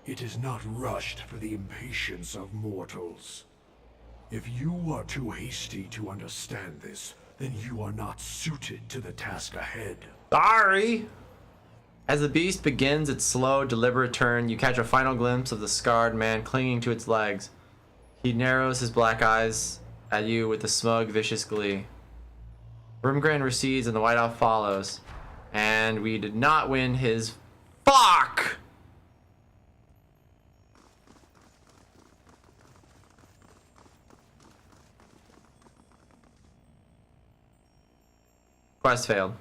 It is not rushed for the impatience of mortals. If you are too hasty to understand this, then you are not suited to the task ahead. Sorry! As the beast begins its slow, deliberate turn, you catch a final glimpse of the scarred man clinging to its legs. He narrows his black eyes at you with a smug, vicious glee. Rimgren recedes and the white elf follows. And we did not win his... Fuck! Quest failed.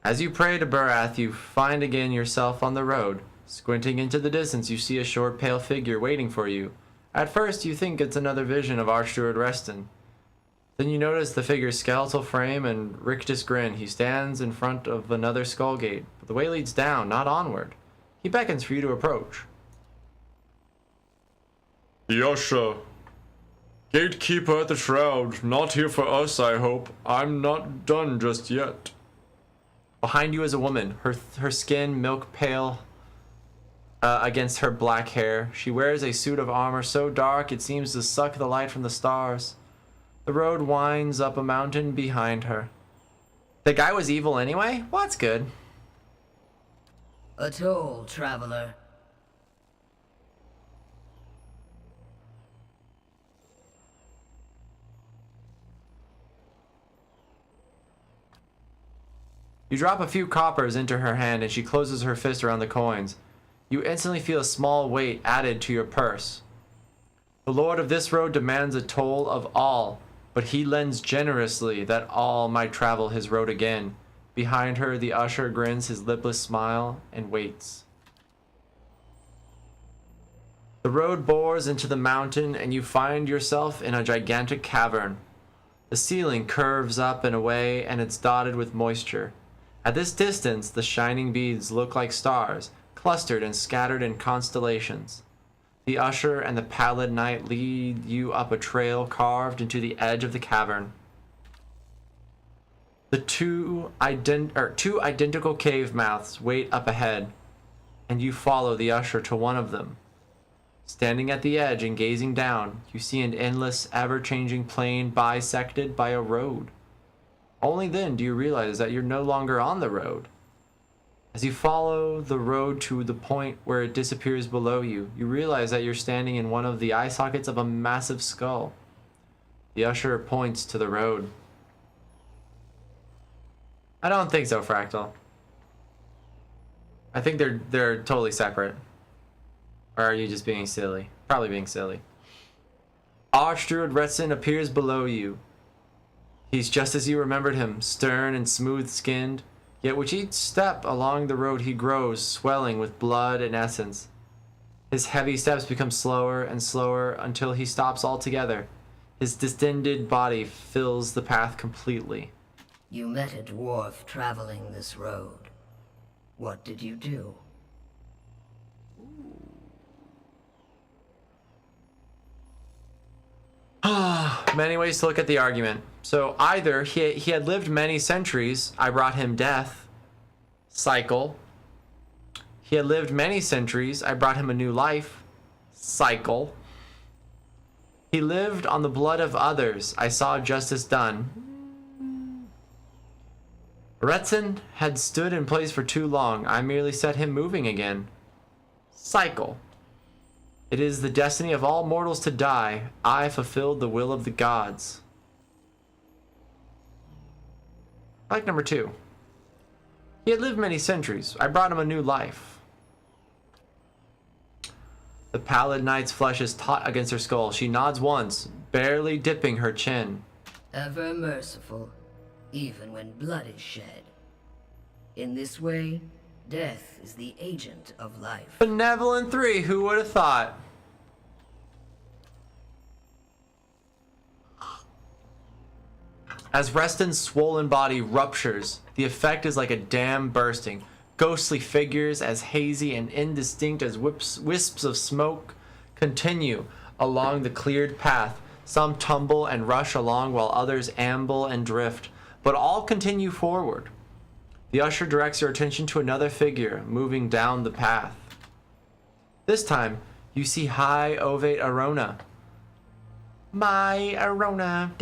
As you pray to Burath, you find again yourself on the road. Squinting into the distance, you see a short, pale figure waiting for you. At first, you think it's another vision of Archdured Reston. Then you notice the figure's skeletal frame and rictus grin. He stands in front of another skull gate, but the way leads down, not onward. He beckons for you to approach. Yasha, gatekeeper at the shroud, not here for us, I hope. I'm not done just yet. Behind you is a woman, her skin milk pale against her black hair. She wears a suit of armor so dark it seems to suck the light from the stars. The road winds up a mountain behind her. The guy was evil anyway? Well, that's good. A toll, traveler. You drop a few coppers into her hand and she closes her fist around the coins. You instantly feel a small weight added to your purse. The lord of this road demands a toll of all, but he lends generously that all might travel his road again. Behind her, the usher grins his lipless smile and waits. The road bores into the mountain and you find yourself in a gigantic cavern. The ceiling curves up and away and it's dotted with moisture. At this distance, the shining beads look like stars, clustered and scattered in constellations. The usher and the pallid knight lead you up a trail carved into the edge of the cavern. The two identical cave mouths wait up ahead, and you follow the usher to one of them. Standing at the edge and gazing down, you see an endless, ever-changing plain bisected by a road. Only then do you realize that you're no longer on the road. As you follow the road to the point where it disappears below you, you realize that you're standing in one of the eye sockets of a massive skull. The usher points to the road. I don't think so, Fractal. I think they're totally separate. Or are you just being silly? Probably being silly. Archdured Retson appears below you. He's just as you remembered him, stern and smooth-skinned, yet with each step along the road he grows, swelling with blood and essence. His heavy steps become slower and slower until he stops altogether. His distended body fills the path completely. You met a dwarf traveling this road. What did you do? Many ways to look at the argument. So either he had lived many centuries, I brought him death. Cycle. He had lived many centuries, I brought him a new life. Cycle. He lived on the blood of others, I saw justice done. Retson had stood in place for too long, I merely set him moving again. Cycle. It is the destiny of all mortals to die. I fulfilled the will of the gods. I like number 2. He had lived many centuries. I brought him a new life. The pallid knight's flesh is taut against her skull. She nods once, barely dipping her chin. Ever merciful, even when blood is shed. In this way, death is the agent of life. Benevolent 3, who would have thought? As Reston's swollen body ruptures, the effect is like a dam bursting. Ghostly figures as hazy and indistinct as wisps of smoke continue along the cleared path. Some tumble and rush along while others amble and drift. but all continue forward. The usher directs your attention to another figure moving down the path. This time, you see High Ovate Arona. My Arona.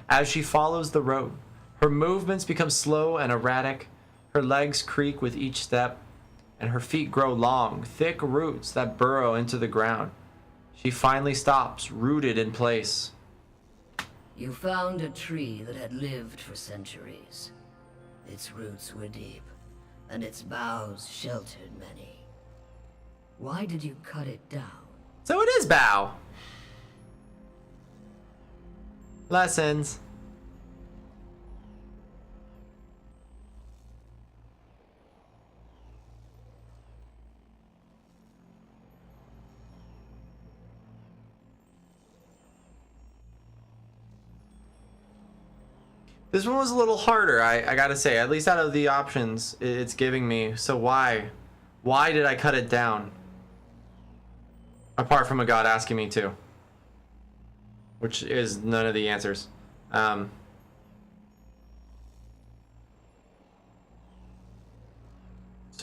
As she follows the road, her movements become slow and erratic. Her legs creak with each step, and her feet grow long, thick roots that burrow into the ground. She finally stops, rooted in place. You found a tree that had lived for centuries. Its roots were deep, and its boughs sheltered many. Why did you cut it down? So it is Bow. Lessons. This one was a little harder, I gotta say. At least out of the options it's giving me. So why? Why did I cut it down? Apart from a god asking me to. Which is none of the answers. So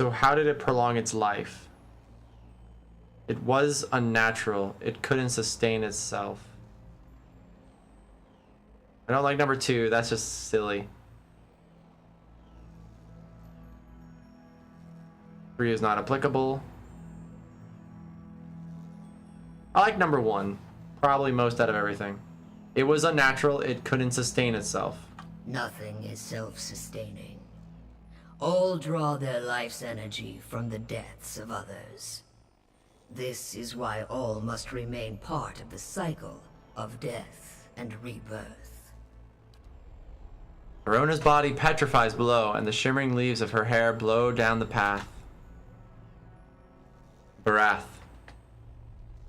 how did it prolong its life? It was unnatural. It couldn't sustain itself. I don't like number 2. That's just silly. 3 is not applicable. I like number 1. Probably most out of everything. It was unnatural. It couldn't sustain itself. Nothing is self-sustaining. All draw their life's energy from the deaths of others. This is why all must remain part of the cycle of death and rebirth. Arona's body petrifies below, and the shimmering leaves of her hair blow down the path. Barath.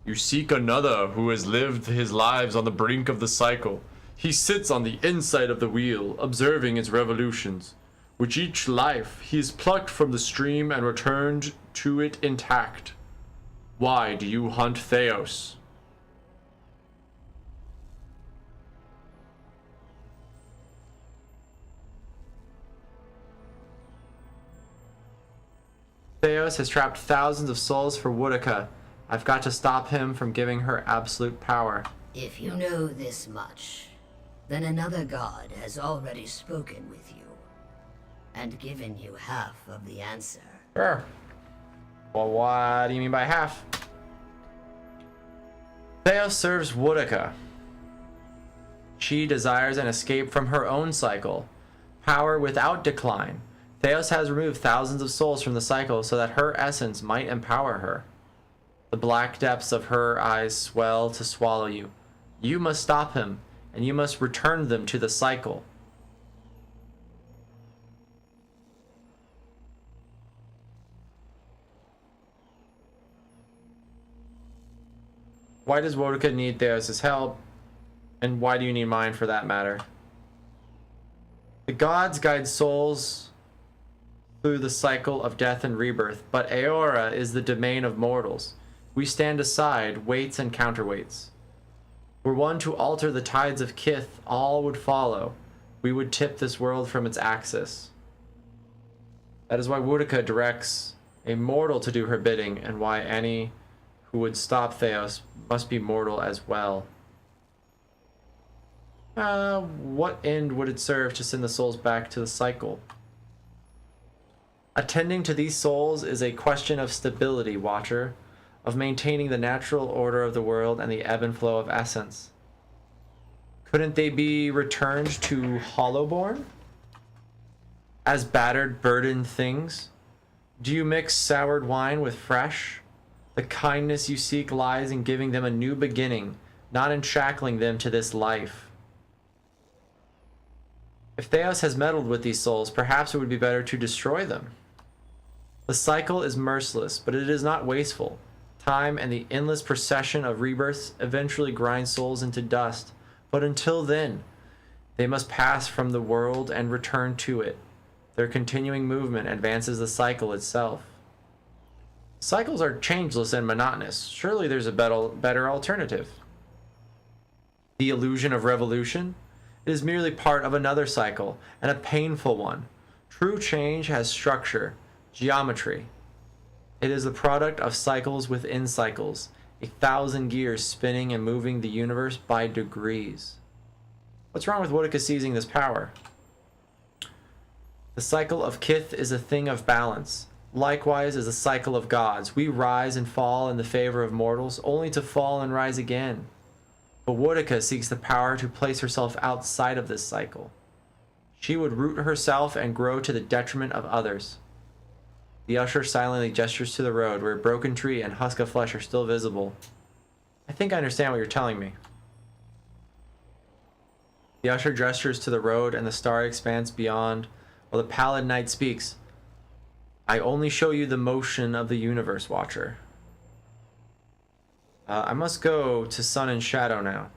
You seek another who has lived his lives on the brink of the cycle. He sits on the inside of the wheel, observing its revolutions. With each life, he is plucked from the stream and returned to it intact. Why do you hunt Theos? Theos has trapped thousands of souls for Woodica. I've got to stop him from giving her absolute power. If you know this much, then another god has already spoken with you, and given you half of the answer. Sure. Well, what do you mean by half? Theos serves Woodica. She desires an escape from her own cycle. Power without decline. Theos has removed thousands of souls from the cycle so that her essence might empower her. The black depths of her eyes swell to swallow you. You must stop him, and you must return them to the cycle. Why does Woodica need Theos' help? And why do you need mine for that matter? The gods guide souls through the cycle of death and rebirth, but Aora is the domain of mortals. We stand aside, weights and counterweights. Were one to alter the tides of Kith, all would follow. We would tip this world from its axis. That is why Woodica directs a mortal to do her bidding, and why any who would stop Theos must be mortal as well. What end would it serve to send the souls back to the cycle? Attending to these souls is a question of stability, Watcher, of maintaining the natural order of the world and the ebb and flow of essence. Couldn't they be returned to Hollowborn? As battered, burdened things? Do you mix soured wine with fresh? The kindness you seek lies in giving them a new beginning, not in shackling them to this life. If Theos has meddled with these souls, perhaps it would be better to destroy them. The cycle is merciless, but it is not wasteful. Time and the endless procession of rebirths eventually grind souls into dust, but until then, they must pass from the world and return to it. Their continuing movement advances the cycle itself. Cycles are changeless and monotonous. Surely there's a better alternative. The illusion of revolution? It is merely part of another cycle, and a painful one. True change has structure, geometry. It is the product of cycles within cycles, 1,000 gears spinning and moving the universe by degrees. What's wrong with Woodica seizing this power? The cycle of Kith is a thing of balance. Likewise is the cycle of gods. We rise and fall in the favor of mortals, only to fall and rise again. But Woodica seeks the power to place herself outside of this cycle. She would root herself and grow to the detriment of others. The usher silently gestures to the road, where a broken tree and husk of flesh are still visible. I think I understand what you're telling me. The usher gestures to the road and the starry expanse beyond, while the pallid knight speaks. I only show you the motion of the universe, Watcher. I must go to Sun and Shadow now.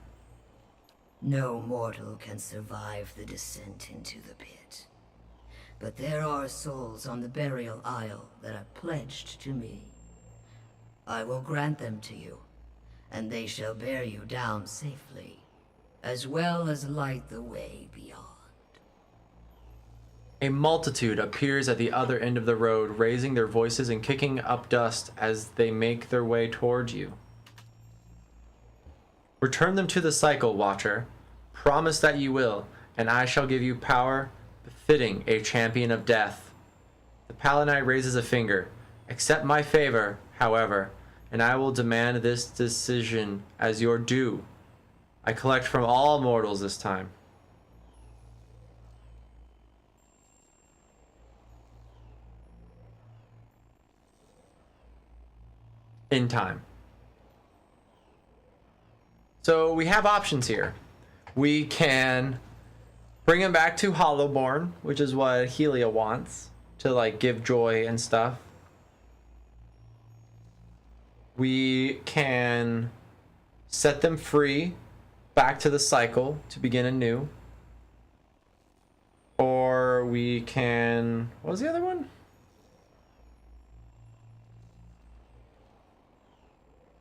No mortal can survive the descent into the pit. But there are souls on the burial isle that are pledged to me. I will grant them to you, and they shall bear you down safely, as well as light the way beyond. A multitude appears at the other end of the road, raising their voices and kicking up dust as they make their way towards you. Return them to the cycle, Watcher. Promise that you will, and I shall give you power befitting a champion of death. The Paladin raises a finger. Accept my favor, however, and I will demand this decision as your due. I collect from all mortals this time. In time. So we have options here. We can bring him back to Hollowborn, which is what Helia wants, to like give joy and stuff. We can set them free back to the cycle to begin anew. Or we can... what was the other one?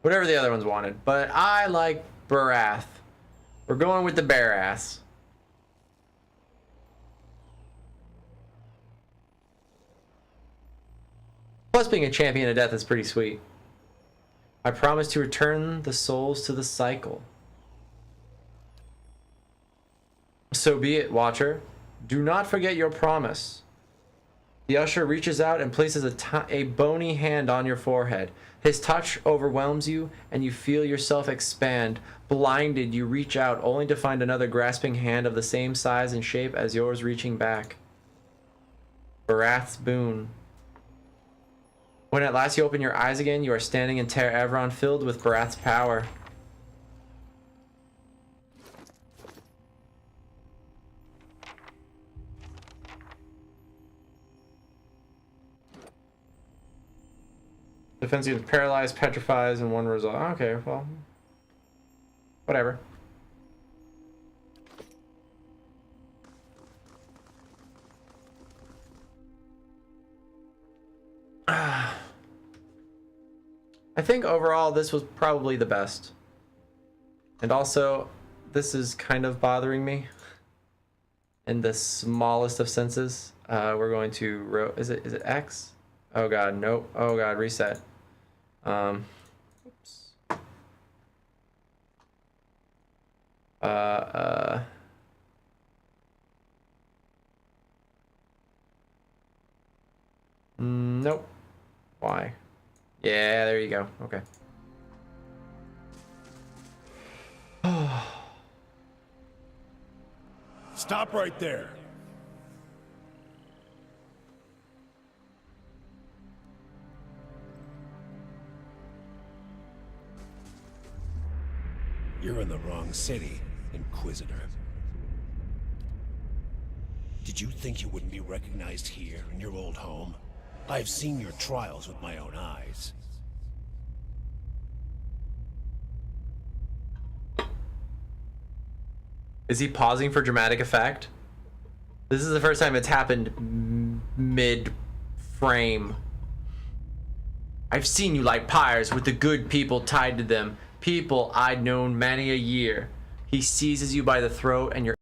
Whatever the other ones wanted. But I like Barath. We're going with the bare ass. Plus being a champion of death is pretty sweet. I promise to return the souls to the cycle. So be it, Watcher. Do not forget your promise. The usher reaches out and places a bony hand on your forehead. His touch overwhelms you, and you feel yourself expand. Blinded, you reach out, only to find another grasping hand of the same size and shape as yours reaching back. Barath's boon. When at last you open your eyes again, you are standing in Ter Evron, filled with Barath's power. Defense unit paralyzed, petrifies, and one result. Okay, well, whatever. I think overall this was probably the best. And also, this is kind of bothering me in the smallest of senses. We're going to is it X? Oh god, nope. Oh god, reset. Oops. Nope. Why? Yeah, there you go. Okay. Stop right there. You're in the wrong city, Inquisitor. Did you think you wouldn't be recognized here in your old home? I've seen your trials with my own eyes. Is he pausing for dramatic effect? This is the first time it's happened mid-frame. I've seen you like pyres with the good people tied to them. People I'd known many a year. He seizes you by the throat and your